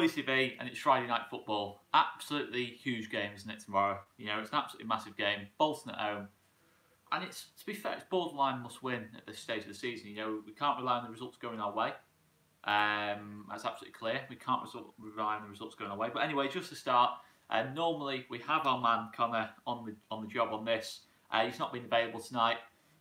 Leeds TV, and it's Friday night football. Absolutely huge game, isn't it, tomorrow? You know, it's an absolutely massive game. Bolton at home. And it's, to be fair, it's borderline must win at this stage of the season. You know, we can't rely on the results going our way. That's absolutely clear. We can't rely on the results going our way. But anyway, just to start, normally we have our man Conor on the job on this. He's not been available tonight.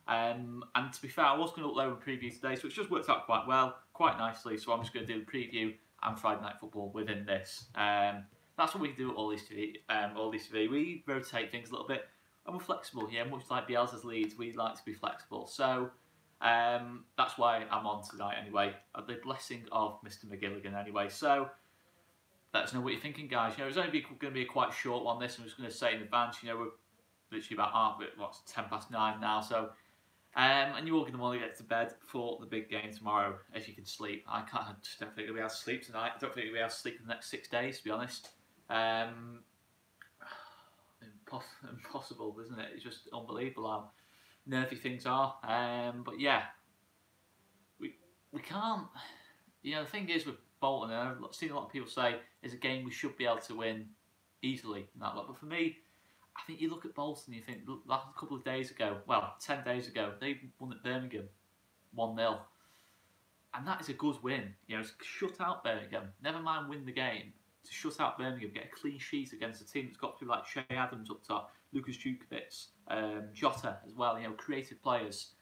And to be fair, I was going to upload a preview today, so it's just worked out quite well, quite nicely. So I'm just going to do the preview and Friday night football within this. That's what we do at All Leeds TV. We rotate things a little bit. And we're flexible, yeah, much like Bielsa's Leeds, we like to be flexible. So that's why I'm on tonight anyway, at the blessing of Mr. McGilligan anyway. So let us know what you're thinking, guys. You know, it's only going to be a quite short one, this. I'm just going to say in advance, you know, we're literally about 9 now. So, and you're all going to want to get to bed for the big game tomorrow, if you can sleep. I just don't think we'll be able to sleep tonight. I don't think we'll be able to sleep in the next 6 days, to be honest. Impossible, isn't it? It's just unbelievable how nervy things are. But yeah, we can't. You know, the thing is with Bolton, and I've seen a lot of people say, is a game we should be able to win easily. But for me, I think you look at Bolton, you think, last couple of days ago, well, 10 days ago, they won at Birmingham 1-0, and that is a good win. You know, shut out Birmingham. Never mind win the game. To shut out Birmingham, get a clean sheet against a team that's got people like Shea Adams up top, Lucas Djukovic, Jota as well, you know, creative players.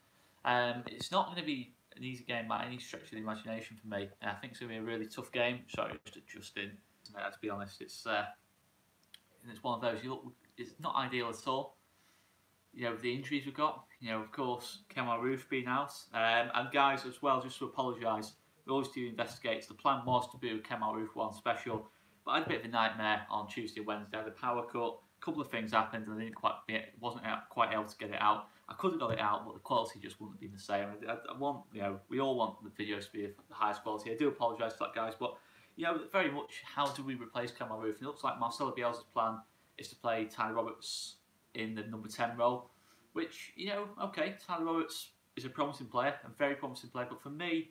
It's not going to be an easy game by any stretch of the imagination for me. I think it's going to be a really tough game. Sorry, just adjusting. To be honest, it's one of those. You look, it's not ideal at all. You know, the injuries we've got. You know, of course, Kemal Roof being out, and guys as well. Just to apologise, we always do investigate. The plan was to do a Kemal Roof one special. But I had a bit of a nightmare on Tuesday and Wednesday. I had a power cut. A couple of things happened, and I wasn't quite able to get it out. I could have got it out, but the quality just wouldn't have been the same. I want, you know, we all want the videos to be of the highest quality. I do apologise for that, guys, but you know, very much, how do we replace Kemal Roof? And it looks like Marcelo Bielsa's plan is to play Tyler Roberts in the number 10 role, which, you know, okay, Tyler Roberts is a promising player, a very promising player, but for me,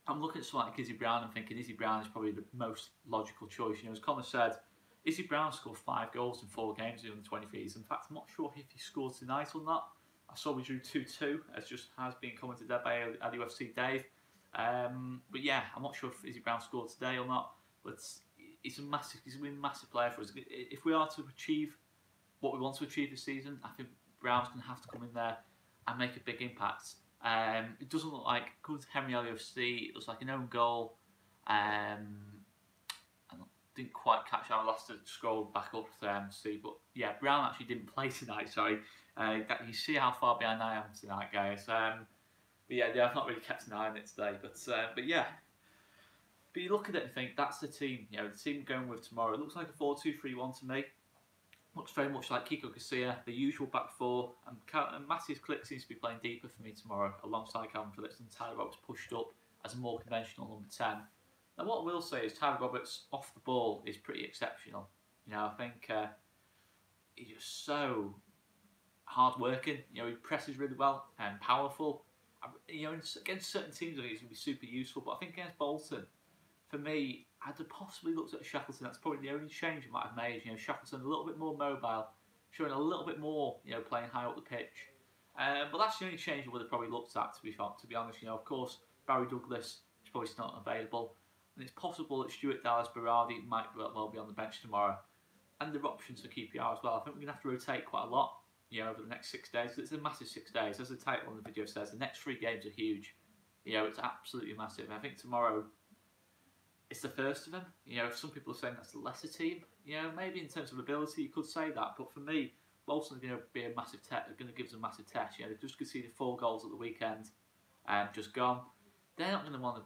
I'm looking at someone like Izzy Brown and thinking Izzy Brown is probably the most logical choice. You know, as Conor said, Izzy Brown scored 5 goals in 4 games in the 23s. In fact, I'm not sure if he scored tonight or not. I saw we drew 2-2, as just has been commented there by LUFC Dave. But yeah, I'm not sure if Izzy Brown scored today or not. But he's going to be a massive player for us. If we are to achieve what we want to achieve this season, I think Brown's going to have to come in there and make a big impact. It doesn't look like, according to Henry LUFC, it looks like an own goal. I didn't quite catch how I lost to scroll back up to see, but yeah, Brown actually didn't play tonight, sorry. You see how far behind I am tonight, guys. But yeah, I've not really kept an eye on it today, but yeah. But you look at it and think, that's the team, you know, the team going with tomorrow. It looks like a 4-2-3-1 to me. Looks very much like Kiko Casilla, the usual back four, and Matthews Click seems to be playing deeper for me tomorrow, alongside Calvin Phillips, and Tyler Roberts pushed up as a more conventional number 10. Now what I will say is Tyler Roberts off the ball is pretty exceptional. You know, I think he's just so hard working. You know, he presses really well and powerful. You know, against certain teams, I think he's going to be super useful, but I think against Bolton, for me, I'd have possibly looked at Shackleton. That's probably the only change I might have made. You know, Shackleton a little bit more mobile, showing a little bit more, you know, playing high up the pitch. But that's the only change I would have probably looked at, to be honest. You know, of course, Barry Douglas is probably still not available, and it's possible that Stuart Dallas Berardi might well be on the bench tomorrow. And there are options for QPR as well. I think we're going to have to rotate quite a lot, you know, over the next 6 days. It's a massive 6 days. As the title on the video says, the next 3 games are huge. You know, it's absolutely massive. And I think tomorrow, it's the first of them. You know, some people are saying that's the lesser team. You know, maybe in terms of ability, you could say that. But for me, Bolton are going to be a massive test. They're going to give us a massive test. You know, they just conceded 4 goals at the weekend and just gone. They're not going to want to.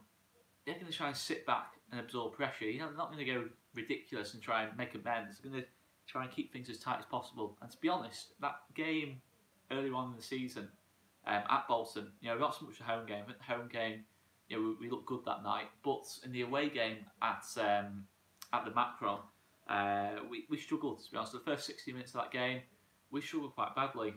They're going to try and sit back and absorb pressure. You know, they're not going to go ridiculous and try and make amends. They're going to try and keep things as tight as possible. And to be honest, that game earlier on in the season at Bolton, you know, not so much a home game. At the home game, you know, we looked good that night, but in the away game at the Macron, we struggled, to be honest. The first 60 minutes of that game, we struggled quite badly.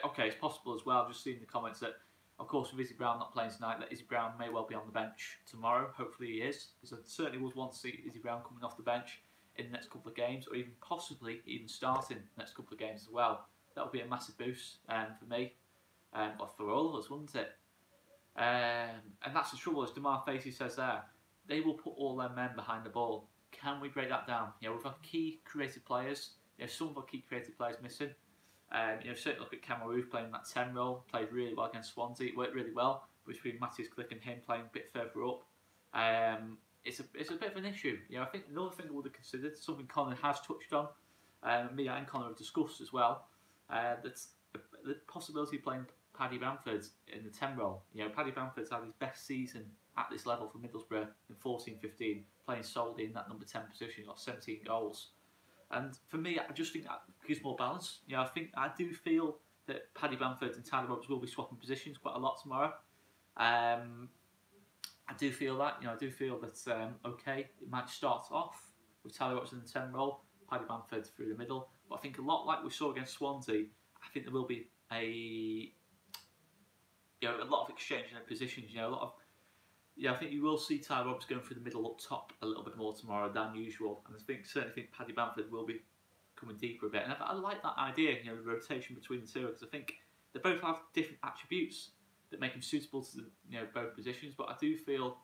Okay, it's possible as well, I've just seen the comments that Of course, with Izzy Brown not playing tonight, that Izzy Brown may well be on the bench tomorrow. Hopefully he is, because I certainly would want to see Izzy Brown coming off the bench in the next couple of games, or even possibly even starting the next couple of games as well. That would be a massive boost for me, but for all of us, wouldn't it? And that's the trouble, as Damar Facey says there, they will put all their men behind the ball. Can we break that down? You know, we've got key creative players. You know, some of our key creative players missing. You know, certainly look at Cameron Roof playing that 10 role, played really well against Swansea. It worked really well between Matthias Click and him playing a bit further up. It's a bit of an issue. You know, I think another thing I would have considered, something Conor has touched on, me and Conor have discussed as well, that's the possibility of playing Paddy Bamford in the 10 role. You know, Paddy Bamford's had his best season at this level for Middlesbrough in 14-15, playing solely in that number 10 position. He got 17 goals. And for me, I just think that gives more balance. You know, I do feel that Paddy Bamford and Tyler Roberts will be swapping positions quite a lot tomorrow. I do feel that. You know, I do feel that okay, it might start off with Tyler Roberts in the 10 role, Paddy Bamford through the middle. But I think a lot like we saw against Swansea, I think there will be a lot of exchanging of positions. You know, a lot of. Yeah, I think you will see Tyler Roberts going through the middle up top a little bit more tomorrow than usual, and certainly think Paddy Bamford will be coming deeper a bit. And I like that idea, you know, the rotation between the two, because I think they both have different attributes that make them suitable to both positions. But I do feel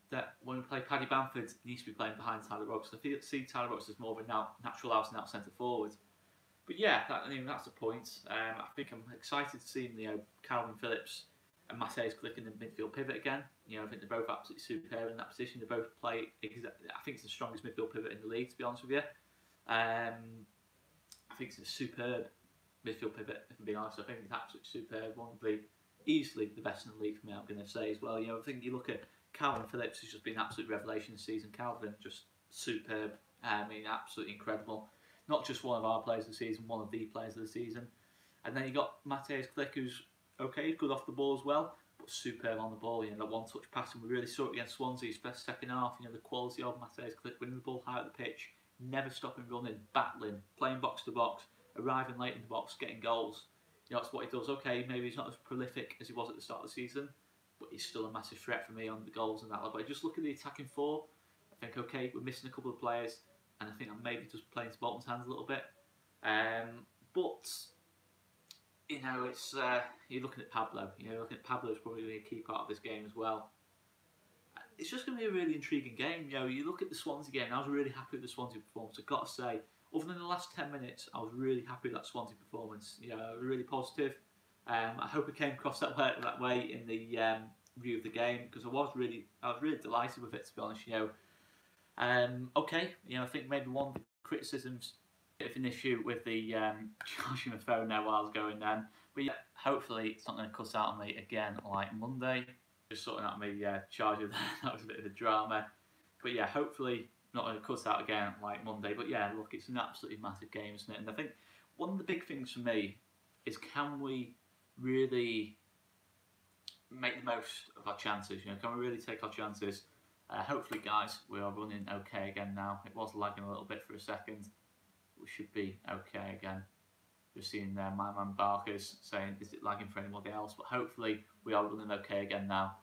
that when we play Paddy Bamford, he needs to be playing behind Tyler Roberts. I see Tyler Roberts as more of a natural out and out centre forward. But yeah, that's the point. I think I'm excited to see Calvin Phillips and Matthias Click in the midfield pivot again. You know, I think they're both absolutely superb in that position. They both play I think it's the strongest midfield pivot in the league, to be honest with you. I think it's a superb midfield pivot, if I'm being honest. I think it's absolutely superb. One of the easily the best in the league for me, I'm going to say as well. You know, I think you look at Calvin Phillips, who's just been an absolute revelation this season. Calvin, just superb. I mean, absolutely incredible. Not just one of our players of the season, one of the players of the season. And then you got Matthias Click, who's okay, good off the ball as well, but superb on the ball. You know, that one-touch passing, we really saw it against Swansea, his best second half. You know, the quality of Matthias Click, winning the ball high at the pitch, never stopping running, battling, playing box to box, arriving late in the box, getting goals. You know, that's what he does. Okay, maybe he's not as prolific as he was at the start of the season, but he's still a massive threat for me on the goals and that level. But I just look at the attacking four, I think, okay, we're missing a couple of players, and I think I'm maybe just playing to Bolton's hands a little bit. But you know, it's you're looking at Pablo. You know, looking at Pablo is probably going to be a key part of this game as well. It's just going to be a really intriguing game. You know, you look at the Swansea game. I was really happy with the Swansea performance. I've got to say, other than the last 10 minutes, I was really happy with that Swansea performance. You know, really positive. I hope it came across that way in the review of the game, because I was really delighted with it, to be honest. You know, okay. You know, I think maybe one of the criticisms, bit of an issue with the charging my phone now while I was going down. But yeah, hopefully it's not going to cut out on me again like Monday. Just sorting out my charger there. That was a bit of a drama. But yeah, hopefully not going to cut out again like Monday. But yeah, look, it's an absolutely massive game, isn't it? And I think one of the big things for me is, can we really make the most of our chances? You know, can we really take our chances? Hopefully, guys, we are running okay again now. It was lagging a little bit for a second. We should be okay again. Just seeing my man Barker's saying, is it lagging for anybody else? But hopefully we are running okay again now.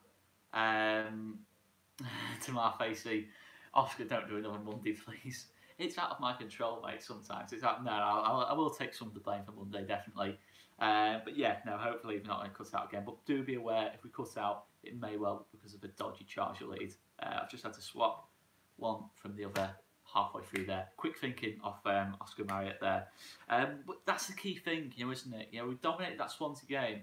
Tamar Facey, Oscar, don't do another Monday, please. It's out of my control, mate, sometimes. It's out. No, I will take some of the blame for Monday, definitely. But yeah, no, hopefully we're not going to cut out again. But do be aware, if we cut out, it may well be because of a dodgy charger lead. I've just had to swap one from the other halfway through there. Quick thinking off Oscar Marriott there. But that's the key thing, you know, isn't it? You know, we dominated that Swansea game,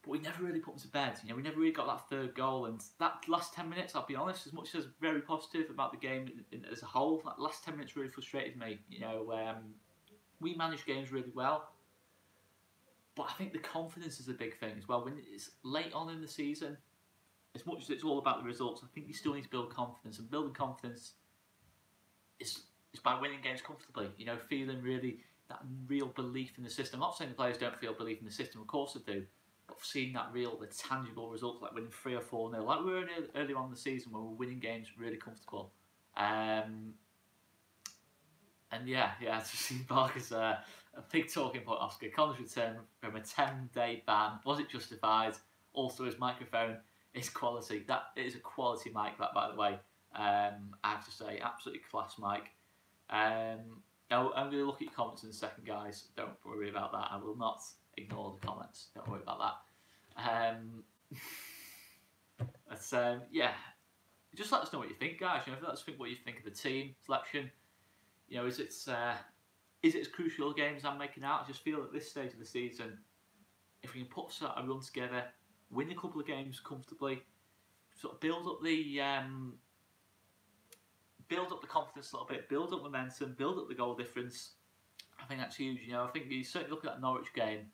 but we never really put them to bed. You know, we never really got that third goal. And that last 10 minutes, I'll be honest, as much as very positive about the game as a whole, that last 10 minutes really frustrated me. You know, we managed games really well, but I think the confidence is a big thing as well. When it's late on in the season, as much as it's all about the results, I think you still need to build confidence. And building confidence is by winning games comfortably. You know, feeling really that real belief in the system. I'm not saying the players don't feel belief in the system, of course they do. But seeing the tangible results, like winning 3 or 4-0, like we were earlier on in the season when we were winning games really comfortable. And And yeah, to see Barker's a big talking point, Oscar. Conor's return from a 10-day ban, was it justified? Also, his microphone is quality. That is a quality mic, that, by the way. I have to say, absolutely class mic. I'm going to look at your comments in a second, guys. Don't worry about that. I will not ignore the comments. Don't worry about that. Yeah, just let us know what you think, guys. Let us think what you think of the team selection. Is it as crucial a game as I'm making out? I just feel at this stage of the season, if we can put a run together, win a couple of games comfortably, sort of build up the confidence a little bit, build up momentum, build up the goal difference. I think that's huge. I think you certainly look at that Norwich game.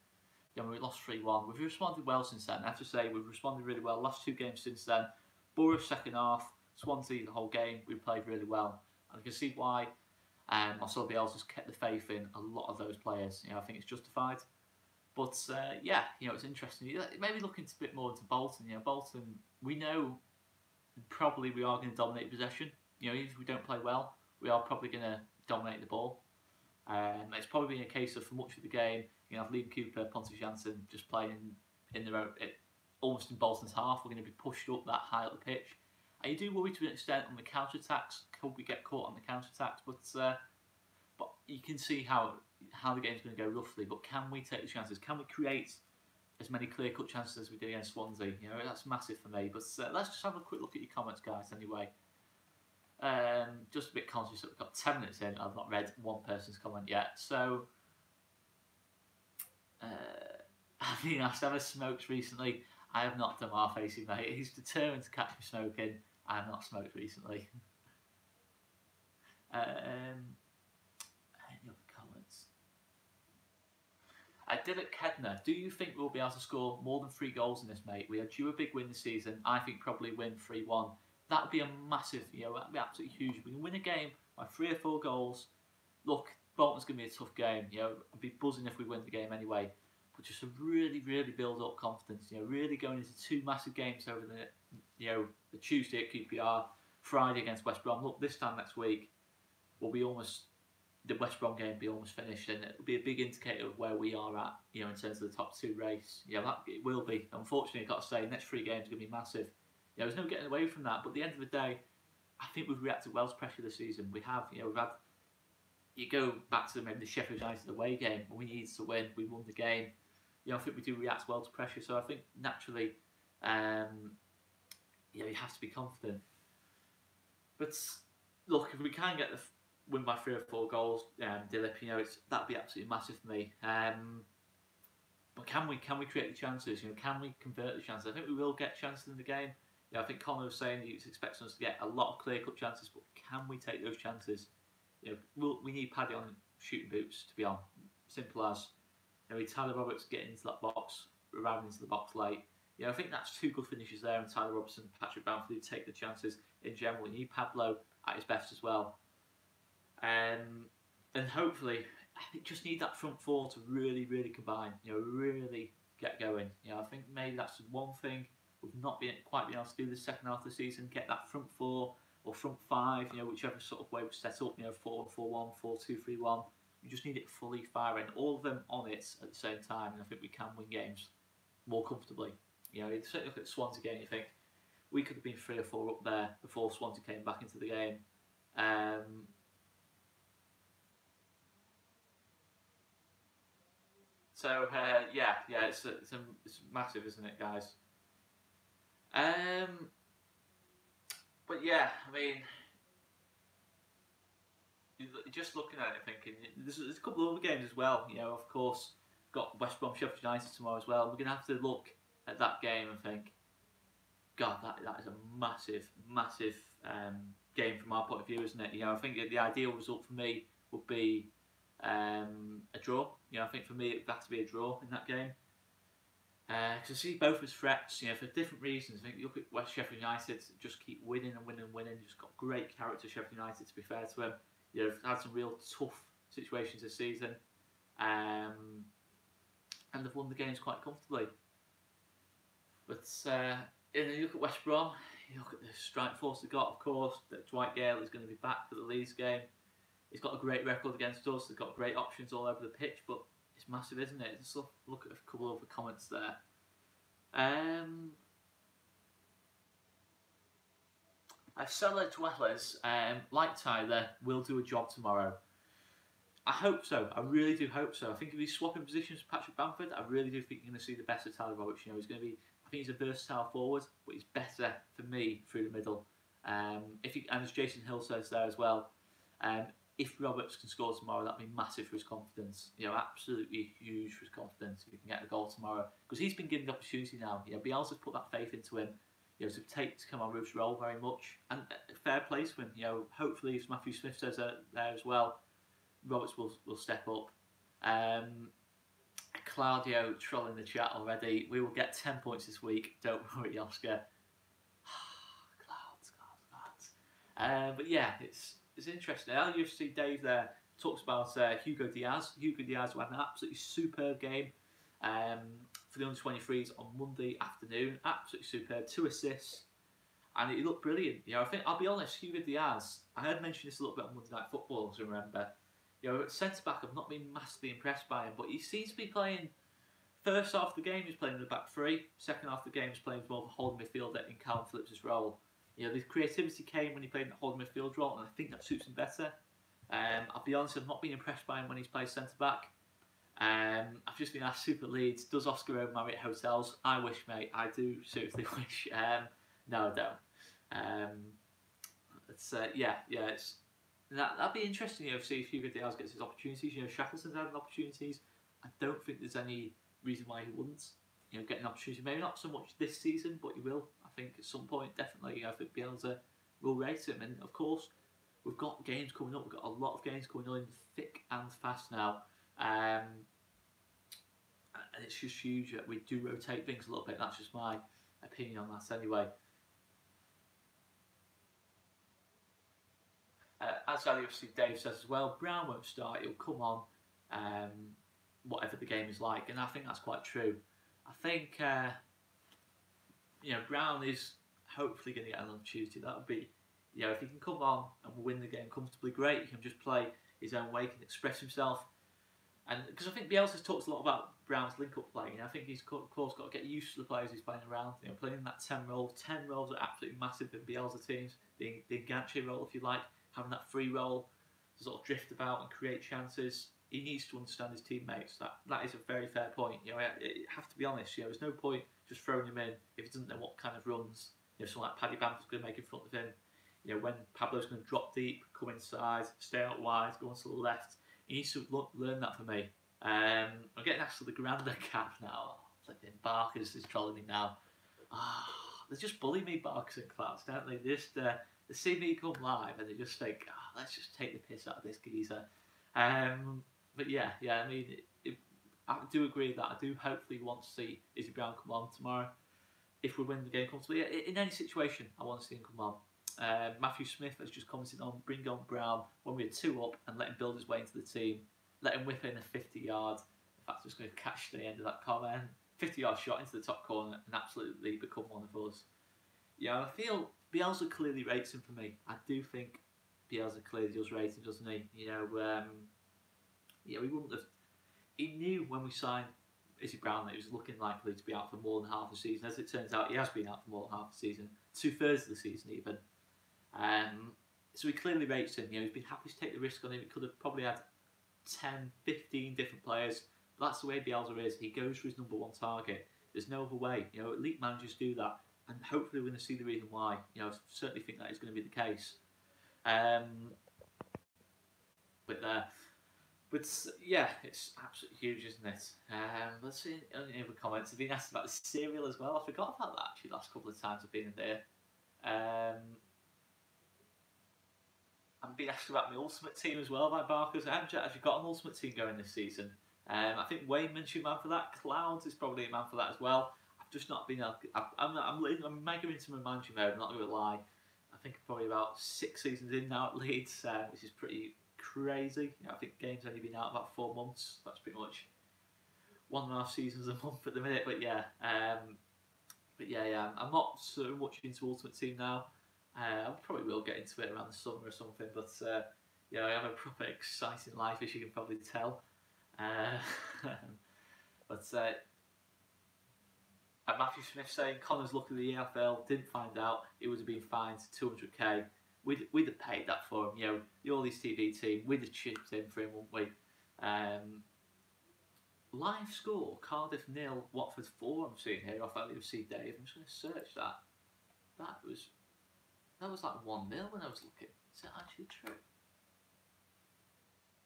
We lost 3-1. We've responded well since then. I have to say, we've responded really well. Last 2 games since then. Borough second half, Swansea the whole game. We played really well, and I can see why. Also, Bielsa's kept the faith in a lot of those players. I think it's justified. But it's interesting. Maybe looking a bit more into Bolton. Bolton, we know probably we are going to dominate possession. Even if we don't play well, we are probably going to dominate the ball. It's probably been a case of, for much of the game, have Liam Cooper, Pontus Jansson just playing in their own, almost in Bolton's half. We're going to be pushed up that high up the pitch. And you do worry to an extent on the counter-attacks. Could we get caught on the counter-attacks? But you can see how the game's going to go roughly. But can we take the chances? Can we create as many clear-cut chances as we did against Swansea? That's massive for me. But let's just have a quick look at your comments, guys, anyway. Just a bit conscious that we've got 10 minutes in. I've not read one person's comment yet. So, I've been asked, have I smoked recently? I have not done our facey, mate. He's determined to catch me smoking. I have not smoked recently. Any other comments? Dilek Kedner, do you think we'll be able to score more than 3 goals in this, mate? We are due a big win this season. I think probably win 3-1. That would be a massive, that would be absolutely huge. If we can win a game by 3 or 4 goals, look, Bolton's going to be a tough game. I'd be buzzing if we win the game anyway. But just to really, really build up confidence. Really going into 2 massive games over the Tuesday at QPR, Friday against West Brom. Look, this time next week, will be almost, the West Brom game will be almost finished, and it'll be a big indicator of where we are at, in terms of the top 2 race. It will be. Unfortunately, I've got to say, the next 3 games are going to be massive. There's no getting away from that. But at the end of the day, I think we've reacted well to pressure this season. We have. We've had. You go back to maybe the Sheffield United away game. We needed to win. We won the game. I think we do react well to pressure. So I think naturally, you have to be confident. But look, if we can get the win by 3 or 4 goals, Dilip, that'd be absolutely massive for me. But can we create the chances? Can we convert the chances? I think we will get chances in the game. I think Conor was saying he was expecting us to get a lot of clear-cut chances, but can we take those chances? We need Paddy on shooting boots to be on. Simple as. Tyler Roberts getting into that box, arriving into the box late. I think that's 2 good finishes there, and Tyler Robertson and Patrick Bamford who take the chances in general. You need Pablo at his best as well. And hopefully, I think just need that front 4 to really, really combine. Really get going. I think maybe that's one thing we've not quite been able to do the second half of the season. Get that front 4 or front 5, whichever sort of way we set up. 4-4-1, 4-2-3-1. You just need it fully firing, all of them on it at the same time, and I think we can win games more comfortably. You certainly look at the Swansea game, you think we could have been 3 or 4 up there before Swansea came back into the game. It's massive, isn't it, guys? But yeah, I mean, just looking at it, thinking there's a couple of other games as well. Of course, got West Brom, Sheffield United tomorrow as well. We're going to have to look at that game and think, God, that is a massive, massive game from our point of view, isn't it? I think the ideal result for me would be a draw. I think for me it would have to be a draw in that game. Because I see both as threats, for different reasons. I think you look at West Sheffield United, just keep winning and winning and winning. Just got great character, Sheffield United, to be fair to them. Had some real tough situations this season, and they've won the games quite comfortably. But you look at West Brom, you look at the strike force they've got, of course. That Dwight Gale is going to be back for the Leeds game. He's got a great record against us. They've got great options all over the pitch, but it's massive, isn't it? Just look at a couple of the comments there. Cellar dwellers, like Tyler, will do a job tomorrow. I hope so. I really do hope so. I think if he's swapping positions with Patrick Bamford, I really do think you're going to see the best of Tyler Roberts. You know, he's going to be. I think he's a versatile forward, but he's better for me through the middle. And as Jason Hill says there as well, if Roberts can score tomorrow, that'd be massive for his confidence. You know, absolutely huge for his confidence if he can get the goal tomorrow, because he's been given the opportunity now. You know, Bielsa's put that faith into him. You know, to come on Ruth's role very much, and fair play to him. You know, hopefully, as Matthew Smith says there as well, Roberts will step up. Claudio trolling the chat already. We will get 10 points this week. Don't worry, Oscar. Clouds. But yeah, it's interesting. LUFC Dave there talks about Hugo Diaz. Hugo Diaz who had an absolutely superb game for the under-23s on Monday afternoon. Absolutely superb. 2 assists. And he looked brilliant. You know, I think, I'll be honest, Hugo Diaz, I heard mention this a little bit on Monday Night Football, as I remember. You know, at centre-back, I've not been massively impressed by him, but he seems to be playing. First half of the game, he's playing in the back three. Second half of the game, he's playing more of a holding midfielder in Callum Phillips' role. You know, the creativity came when he played in the holding midfield role, and I think that suits him better. I'll be honest, I've not been impressed by him when he's played centre-back. I've just been asked Super Leeds, does Oscar own Marriott hotels? I wish, mate. I do seriously wish. No, I don't. That'd be interesting, you know, to see if Hugo Diaz gets his opportunities. You know, Shackleton's having opportunities. I don't think there's any reason why he wouldn't, you know, get an opportunity. Maybe not so much this season, but he will. I think at some point, definitely. I think Bielsa will rate him. And of course, we've got games coming up. We've got a lot of games coming on thick and fast now. And it's just huge that we do rotate things a little bit. That's just my opinion on that anyway. As LUFC Dave says as well, Brown won't start, he'll come on whatever the game is like, and I think that's quite true. I think you know, Brown is hopefully going to get an opportunity. That would be, you know, if he can come on and win the game comfortably, great. He can just play his own way, can express himself. And because I think Bielsa's talks a lot about Brown's link-up play, and I think he's of course got to get used to the players he's playing around. You know, playing in that 10 role. 10 roles are absolutely massive in Bielsa teams. The enganche role, if you like, having that free role to sort of drift about and create chances. He needs to understand his teammates. That is a very fair point. You know, you have to be honest. You know, there's no point just throwing him in if he doesn't know what kind of runs. You know, someone like Paddy Bamford's going to make in front of him. You know, when Pablo's going to drop deep, come inside, stay out wide, go on to the left. He needs to learn that for me. I'm getting asked for the Granda cap now. Flipping Barkers is trolling me now. They just bully me, Barkers and Clouds, don't they? They see me come live and they just think, let's just take the piss out of this geezer. But yeah, I mean, I do agree that I do hopefully want to see Izzy Brown come on tomorrow. If we win the game comfortably, in any situation, I want to see him come on. Matthew Smith has just commented on bring on Brown when we're 2 up and let him build his way into the team. Let him whip in a 50-yard. In fact, I'm just going to catch the end of that comment. 50-yard shot into the top corner and absolutely become one of us. Yeah, I feel Bielsa clearly rates him for me. I do think Bielsa clearly does rate him, doesn't he? You know, he wouldn't have. He knew when we signed Izzy Brown that he was looking likely to be out for more than half the season. As it turns out, he has been out for more than half the season, 2/3 of the season even. So he clearly rates him. You know, he's been happy to take the risk on him. He could have probably had 10, 15 different players. But that's the way Bielsa is. He goes for his number one target. There's no other way. You know, elite managers do that, and hopefully we're going to see the reason why. You know, I certainly think that is going to be the case. But yeah, it's absolutely huge, isn't it? Let's see any other comments. I've been asked about the cereal as well. I forgot about that actually last couple of times I've been in there. I'm being asked about my ultimate team as well by Barkers. I haven't actually got an ultimate team going this season. I think Wainman should be a man for that. Clouds is probably a man for that as well. I've just not been able to, I'm mega into my managing mode, I'm not going to lie. I think I'm probably about 6 seasons in now at Leeds, which is pretty crazy. You know, I think the game's only been out about 4 months. That's pretty much 1.5 seasons a month at the minute. But yeah, I'm not so much into Ultimate Team now. I probably will get into it around the summer or something. But Yeah, I have a proper exciting life, as you can probably tell. Uh, but Matthew Smith saying Conor's luck at the EFL, didn't find out, it would have been fined 200k. We'd have paid that for him. You know, the All These TV team, we'd have chipped in for him, wouldn't we? Live score, Cardiff 0, Watford 4. I'm seeing here off LUFC Dave. I'm just going to search that. That was like 1-0 when I was looking. Is that actually true?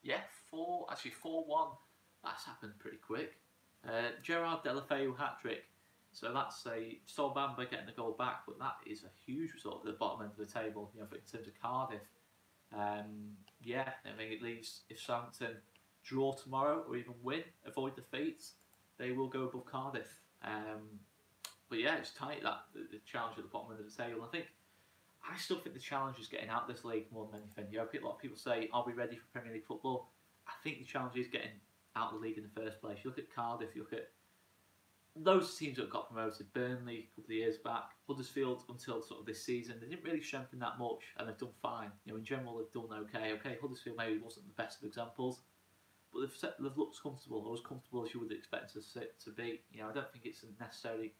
Yeah, 4-1. That's happened pretty quick. Gerard Delafeu hat-trick. So that's a Solbamba getting the goal back, but that is a huge result at the bottom end of the table, you know, in terms of Cardiff. Yeah, I mean, it leaves, if Southampton draw tomorrow or even win, avoid defeat, they will go above Cardiff. But yeah, it's tight, the challenge at the bottom end of the table. I still think the challenge is getting out of this league more than anything. You know, a lot of people say, "Are we ready for Premier League football?" I think the challenge is getting out of the league in the first place. You look at Cardiff, you look at those teams that have got promoted. Burnley a couple of years back, Huddersfield until sort of this season, they didn't really strengthen that much, and they've done fine. You know, in general, they've done okay. Okay, Huddersfield maybe wasn't the best of examples, but they've looked comfortable, or as comfortable as you would expect to be. You know, I don't think it's necessarily.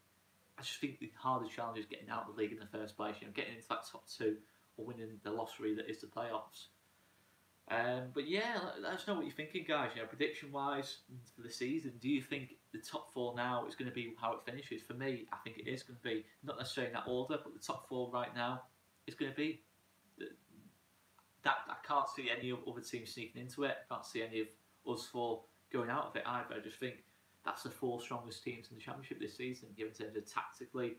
I just think the hardest challenge is getting out of the league in the first place. You know, getting into that top two or winning the lottery that is the playoffs. But yeah, let us know what you're thinking, guys. You know, prediction-wise for the season, do you think the top four now is going to be how it finishes? For me, I think it is going to be not necessarily in that order, but the top four right now is going to be that. I can't see any other teams sneaking into it. I can't see any of us four going out of it either. I just think that's the four strongest teams in the Championship this season, in terms of tactically,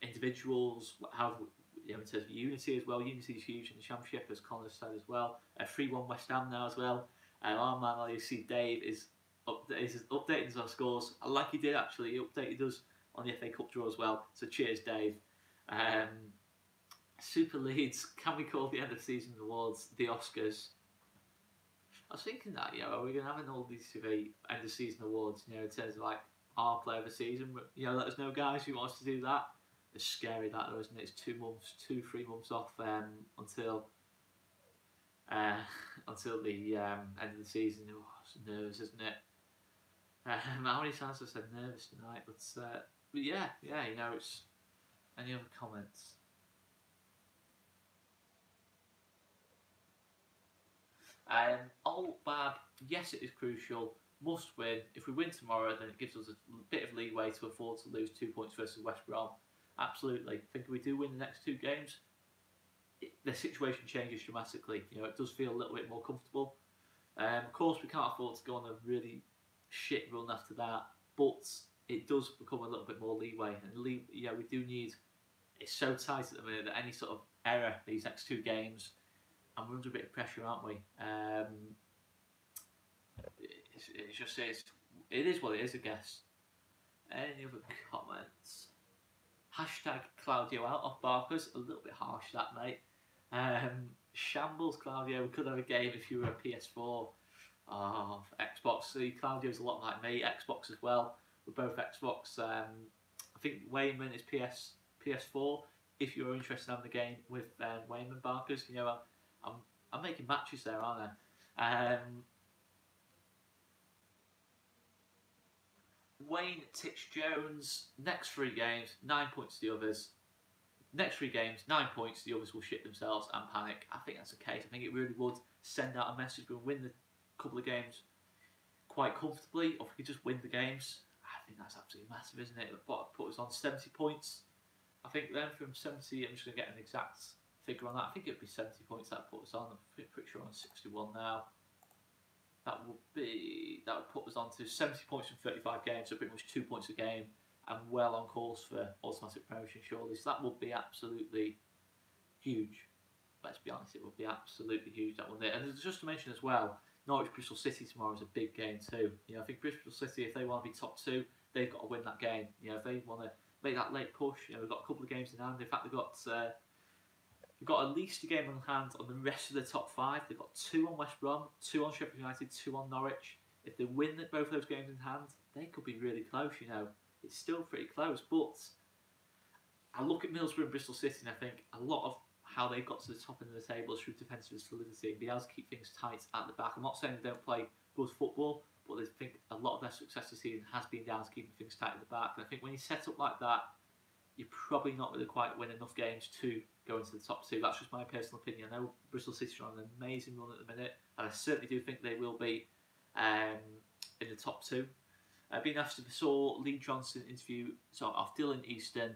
individuals, how, you know, in terms of unity as well. Unity is huge in the Championship, as Conor said as well. 3-1 West Ham now as well. Our man, I see Dave is updating our scores. I like he did actually. He updated us on the FA Cup draw as well. So cheers, Dave. Super Leeds, can we call the end of season awards the Oscars? I was thinking that, you know, are we going to have an All These TV end of season awards, you know, in terms of like our player of the season? You know, let us know, guys, who wants to do that. It's scary that though, isn't it? It's 3 months off until the end of the season. Oh, it's nervous, isn't it? How many times have I said nervous tonight? But yeah, you know, it's. Any other comments? Old Bab, yes, it is crucial. Must win. If we win tomorrow, then it gives us a bit of leeway to afford to lose 2 points versus West Brom. Absolutely. I think if we do win the next 2 games, the situation changes dramatically. You know, it does feel a little bit more comfortable. Of course, we can't afford to go on a really shit run after that, but it does become a little bit more leeway. And yeah, we do need. It's so tight at the minute that any sort of error these next 2 games, and we're under a bit of pressure, aren't we? It's just it is what it is, I guess. Any other comments? Hashtag Claudio out off Barkers. A little bit harsh that, mate. Shambles, Claudio. We could have a game if you were a PS4. Oh, Xbox. See, Claudio's a lot like me. Xbox as well. We're both Xbox. I think Wainman is PS4. If you're interested in having a game with Wainman Barkers, you know, I'm making matches there, aren't I? Wayne Titch Jones, next 3 games, 9 points to the others. Next 3 games, 9 points, the others will shit themselves and panic. I think that's the case. I think it really would send out a message. We'll win the couple of games quite comfortably, or if we could just win the games, I think that's absolutely massive, isn't it? Put us on 70 points. I think then from 70, I'm just going to get an exact figure on that. I think it would be 70 points that put us on. I'm pretty sure on 61 now. That would put us on to 70 points from 35 games, so pretty much 2 points a game, and well on course for automatic promotion, surely. So that would be absolutely huge. Let's be honest, it would be absolutely huge, that one there. And just to mention as well, Norwich Bristol City tomorrow is a big game too. You know, I think Bristol City, if they want to be top 2, they've got to win that game. You know, if they want to make that late push, you know, they've got a couple of games in hand. In fact, they've got at least a game on hand on the rest of the top 5. They've got 2 on West Brom, 2 on Sheffield United, 2 on Norwich. If they win both those games in hand, they could be really close, you know. It's still pretty close, but I look at Middlesbrough and Bristol City and I think a lot of how they got to the top end of the table through defensive solidity and be able to keep things tight at the back. I'm not saying they don't play good football, but I think a lot of their success this season has been down to keeping things tight at the back. And I think when you set up like that, you're probably not going to quite win enough games to go into the top 2. That's just my personal opinion. I know Bristol City are on an amazing run at the minute, and I certainly do think they will be in the top 2. Being asked if I saw Lee Johnson interview of Dylan Easton.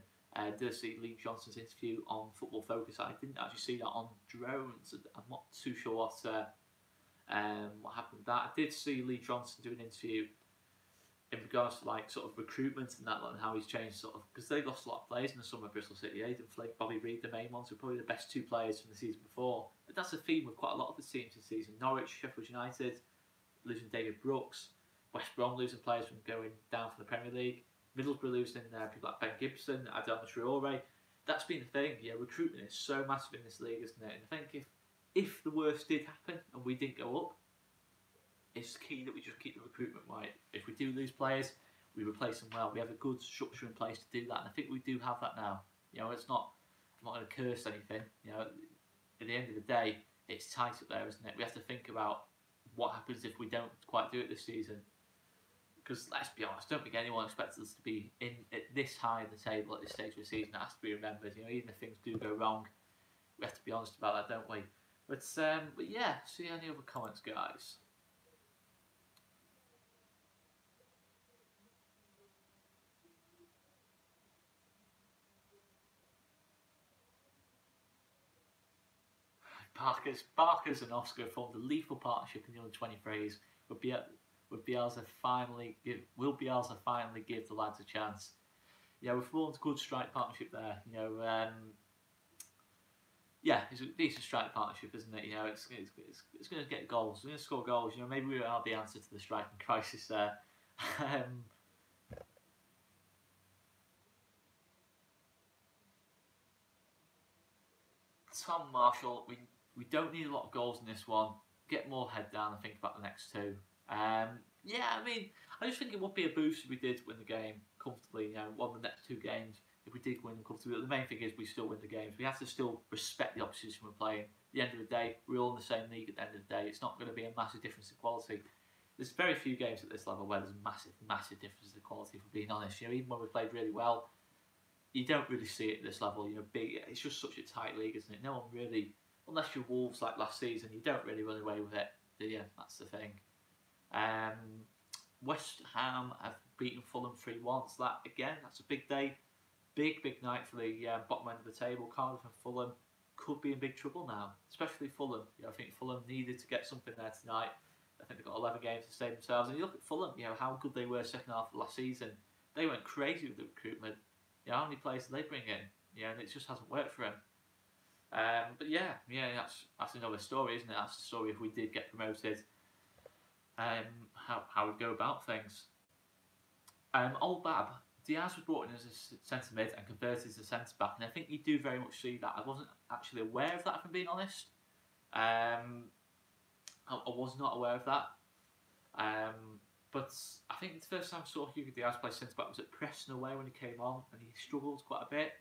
Did I see Lee Johnson's interview on Football Focus? I didn't actually see that on drones. I'm not too sure what happened with that. I did see Lee Johnson do an interview in regards to like sort of recruitment and that, and how he's changed sort of, because they lost a lot of players in the summer. Bristol City, Aidan Flake, Bobby Reid, the main ones, were probably the best 2 players from the season before. But that's a theme with quite a lot of the teams this season. Norwich, Sheffield United losing David Brooks, West Brom losing players from going down from the Premier League, Middlesbrough losing people like Ben Gibson, Adama Traore. That's been the thing. Yeah, recruitment is so massive in this league, isn't it? And I think if the worst did happen and we didn't go up, it's key that we just keep the recruitment right. If we do lose players, we replace them well. We have a good structure in place to do that, and I think we do have that now. You know, I'm not going to curse anything. You know, at the end of the day, it's tight up there, isn't it? We have to think about what happens if we don't quite do it this season. Because let's be honest, don't think anyone expects us to be in at this high in the table at this stage of the season. It has to be remembered. You know, even if things do go wrong, we have to be honest about that, don't we? But yeah. See any other comments, guys? Barkers and Oscar formed a lethal partnership in the under-23s. Will Bielsa finally give the lads a chance? Yeah, we've formed a good strike partnership there. You know, yeah, it's a decent strike partnership, isn't it? You know, it's going to get goals. It's going to score goals. You know, maybe we are the answer to the striking crisis there. Tom Marshall, we don't need a lot of goals in this one. Get more head down and think about the next 2. Yeah, I mean, I just think it would be a boost if we did win the game comfortably. You know, won the next 2 games. If we did win them comfortably, but the main thing is we still win the games. We have to still respect the opposition we're playing. At the end of the day, we're all in the same league. At the end of the day, it's not going to be a massive difference in quality. There's very few games at this level where there's massive difference in quality. If we're being honest, you know, even when we played really well, you don't really see it at this level. You know, it's just such a tight league, isn't it? No one really, unless you're Wolves like last season, you don't really run away with it, do you? That's the thing. West Ham have beaten Fulham 3-1, so that, again, that's a big day. Big night for the bottom end of the table. Cardiff and Fulham could be in big trouble now, especially Fulham. You know, I think Fulham needed to get something there tonight. I think they've got 11 games to save themselves. And you look at Fulham, you know, how good they were second half of last season. They went crazy with the recruitment. You know, how many players did they bring in? You know, and it just hasn't worked for them. But yeah, that's another story, isn't it? That's the story if we did get promoted. How we'd go about things. Old Bab, Diaz was brought in as a centre mid and converted as a centre back, and I think you do very much see that. I wasn't actually aware of that, if I'm being honest. I was not aware of that. But I think the first time I saw Hugo Diaz play centre back was at Preston away when he came on, and he struggled quite a bit.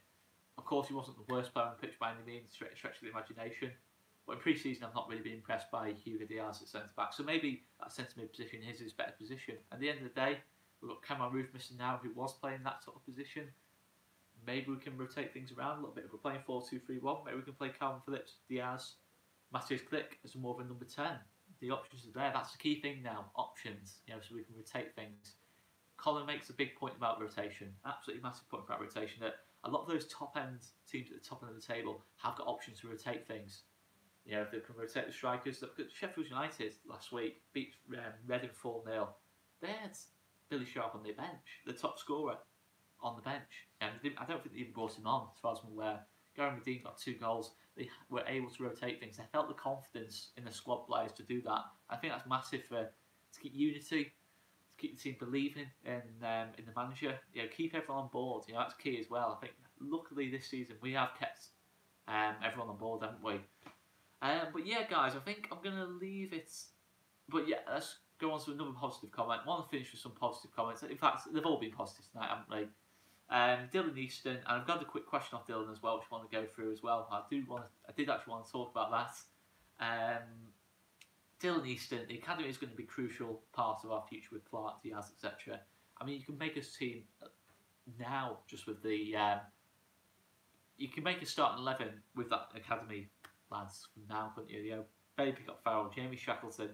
Of course, he wasn't the worst player on the pitch by any means, stretch of the imagination. But in pre-season, I've not really been impressed by Hugo Diaz at centre back. So maybe that centre mid position is his better position. At the end of the day, we've got Cameron Roof missing now, who was playing that sort of position. Maybe we can rotate things around a little bit. If we're playing 4-2-3-1, maybe we can play Calvin Phillips, Diaz, Matthias Klick as more of a number 10. The options are there. That's the key thing now. Options, you know, so we can rotate things. Colin makes a big point about rotation. Absolutely massive point about rotation. That a lot of those top end teams at the top end of the table have got options to rotate things. You know, if they can rotate the strikers. Look at Sheffield United last week, beat Reading 4-0. They had Billy Sharp on their bench, the top scorer on the bench. And I don't think they even brought him on, as far as I'm aware. Gary Medine got 2 goals. They were able to rotate things. They felt the confidence in the squad players to do that. I think that's massive to keep unity, to keep the team believing in the manager. You know, keep everyone on board. You know, that's key as well. I think luckily this season we have kept everyone on board, haven't we? But yeah, guys, I think I'm gonna leave it. But yeah, let's go on to another positive comment. I want to finish with some positive comments. In fact, they've all been positive tonight, haven't they? Dylan Easton, and I've got a quick question off Dylan as well, which I want to go through as well. I did actually want to talk about that. Dylan Easton, the academy is going to be a crucial part of our future with Clark, Diaz, etc. I mean, you can make a team now just with the. You can make a starting 11 with that academy lads from now, couldn't you? You know, Baby got Farrell, Jamie Shackleton,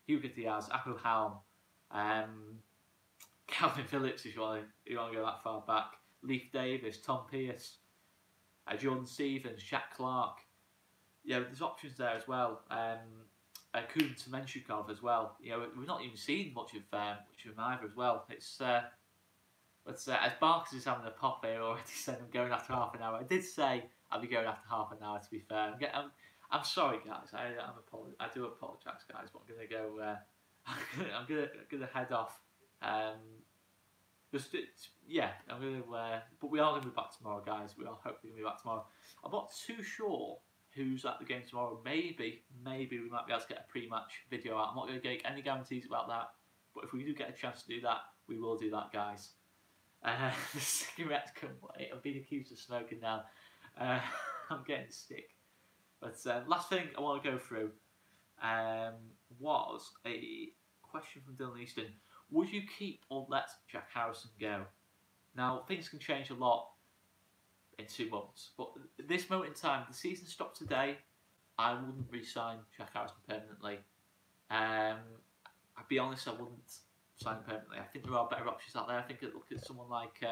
Hugo Diaz, Apo Halm, Calvin Phillips, if you want to go that far back, Leif Davis, Tom Pearce, Jordan Stevens, Jack Clark. Yeah, there's options there as well. Kun Semenchikov as well. You know, we've not even seen much of him either as well. It's as Barks is having a pop here already, said I'm going after half an hour. I did say I'll be going after half an hour. To be fair, I'm sorry guys. I do apologise guys, but I'm gonna go. I'm gonna head off. I'm gonna. But we are gonna be back tomorrow, guys. We are hopefully gonna be back tomorrow. I'm not too sure who's at the game tomorrow. Maybe we might be able to get a pre-match video out. I'm not gonna get any guarantees about that, but if we do get a chance to do that, we will do that, guys. The cigarettes come wait. I'm being accused of smoking now. I'm getting sick. But last thing I want to go through was a question from Dylan Easton. Would you keep or let Jack Harrison go? Now, things can change a lot in 2 months. But at this moment in time, the season stopped today. I wouldn't re-sign Jack Harrison permanently. I'll be honest, I wouldn't sign him permanently. I think there are better options out there. I think look at someone like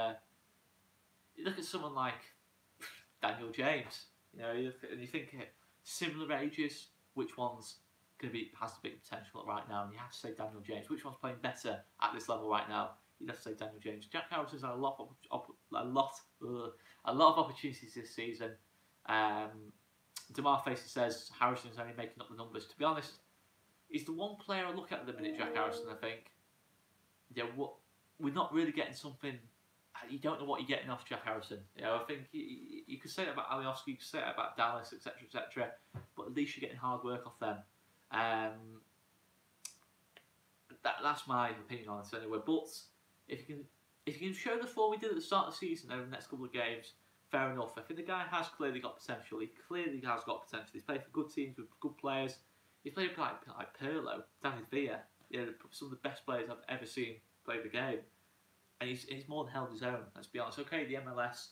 Daniel James. You know, and you think similar ages, which one's has the big potential right now? And you have to say Daniel James. Which one's playing better at this level right now? You'd have to say Daniel James. Jack Harrison's had a lot of opportunities this season. Demar Facer says Harrison's only making up the numbers. To be honest, he's the one player I look at the minute, Jack Harrison. I think, yeah, we're not really getting something. You don't know what you're getting off Jack Harrison. You know, I think you could say that about Alioski, you could say that about Dallas, etc., etc. But at least you're getting hard work off them. That's my opinion on it anyway. But if you can show the form we did at the start of the season over the next couple of games, fair enough. I think the guy has clearly got potential. He clearly has got potential. He's played for good teams with good players. He's played like Pirlo, David Villa, some of the best players I've ever seen play the game. And he's more than held his own, let's be honest. Okay, the MLS,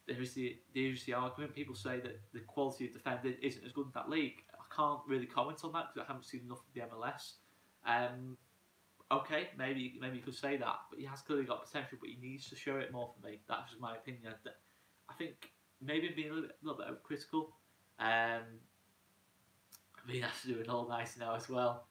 there is the argument. People say that the quality of defending isn't as good in that league. I can't really comment on that because I haven't seen enough of the MLS. Okay, maybe you could say that, but he has clearly got potential, but he needs to show it more for me. That's just my opinion. I think maybe I'm being a little bit overcritical. I mean, that's doing all nice now as well.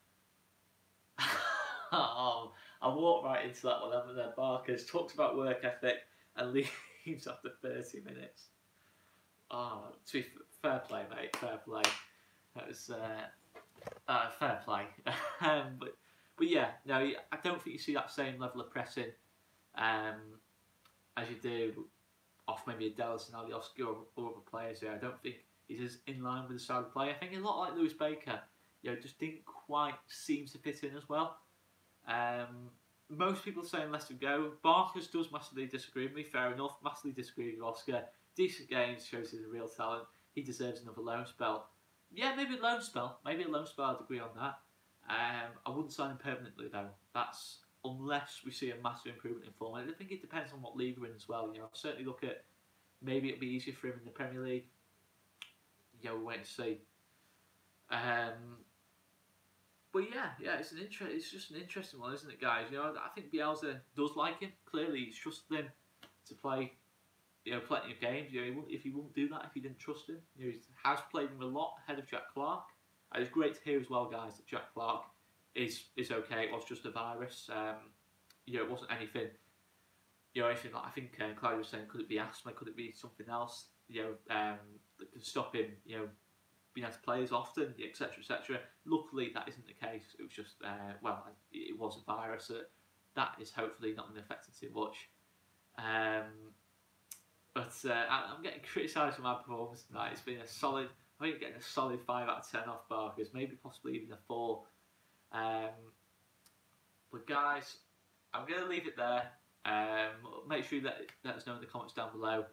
Oh, I walked right into that one, haven't I? Barkers talks about work ethic and leaves after 30 minutes. Oh, to be fair play, mate. Fair play. That was fair play. But yeah, no, I don't think you see that same level of pressing as you do off maybe a Dallas and Alioski or other players here. I don't think he's as in line with the style of play. I think a lot like Lewis Baker, just didn't quite seem to fit in as well. Most people are saying let him go. Barkers does massively disagree with me, fair enough. Massively disagree with Oscar. Decent games, shows he's a real talent. He deserves another loan spell. Yeah, maybe a loan spell. I'd agree on that. I wouldn't sign him permanently though. That's unless we see a massive improvement in form. I think it depends on what league we're in as well. I'll certainly look at maybe it'll be easier for him in the Premier League. We'll wait to see. But yeah, it's just an interesting one, isn't it, guys? I think Bielsa does like him. Clearly, he's trusted him to play, plenty of games. If he wouldn't do that if he didn't trust him, he has played him a lot ahead of Jack Clark. It's great to hear as well, guys, that Jack Clark is okay. It was just a virus. It wasn't anything. Anything like I think Clyde was saying, could it be asthma? Could it be something else? That can stop him. Being able to play as often, etc., etc. Luckily, that isn't the case. It was just, it was a virus. That is hopefully not going to affect him too much. But I'm getting criticised for my performance tonight. It's been a solid. I think getting a solid 5 out of 10 off Barkers, maybe possibly even a 4. But guys, I'm going to leave it there. Make sure you let us know in the comments down below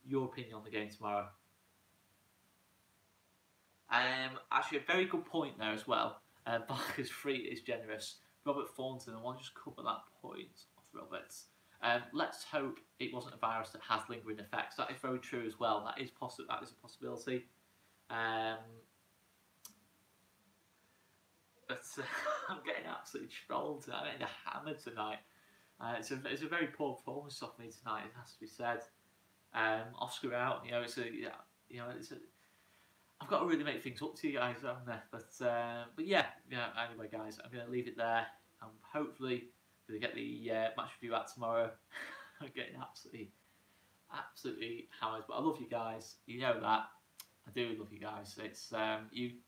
your opinion on the game tomorrow. Actually, a very good point there as well. Barker's free is generous. Robert Thornton, I want to just cover that point of Roberts. Let's hope it wasn't a virus that has lingering effects. That is very true as well. That is That is a possibility. But I'm getting absolutely trolled tonight. I'm getting hammered tonight. It's a very poor performance off me tonight. It has to be said. Oscar out. I've got to really make things up to you guys, haven't I? But yeah. Anyway, guys, I'm going to leave it there. I'm hopefully going to get the match review out tomorrow. I'm getting absolutely hammered. But I love you guys. You know that. I do love you guys. It's you.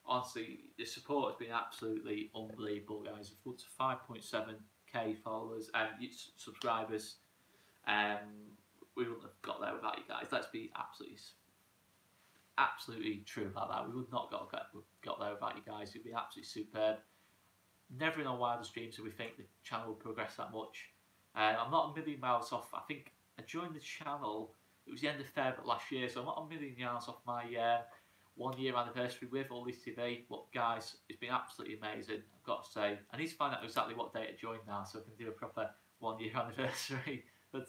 Honestly, the support has been absolutely unbelievable, guys. We've got to 5.7k followers and subscribers. We wouldn't have got there without you guys. Let's be absolutely true about that. We would not got there without you guys. It'd be absolutely superb. Never in our wildest dreams did we think the channel would progress that much. I'm not a million miles off. I think I joined the channel, it was the end of February last year, so I'm not a million miles off my 1 year anniversary with Leeds TV. But guys, it's been absolutely amazing, I've got to say. I need to find out exactly what date I joined now so I can do a proper 1 year anniversary. But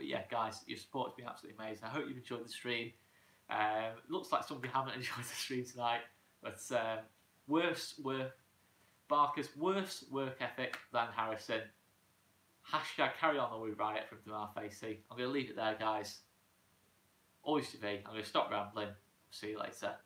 yeah, guys, your support has been absolutely amazing. I hope you've enjoyed the stream. Looks like somebody haven't enjoyed the stream tonight. But Barker's worse work ethic than Harrison. Hashtag carry on the Riot from Demar Facey. I'm going to leave it there, guys. Always to be. I'm going to stop rambling. See you later.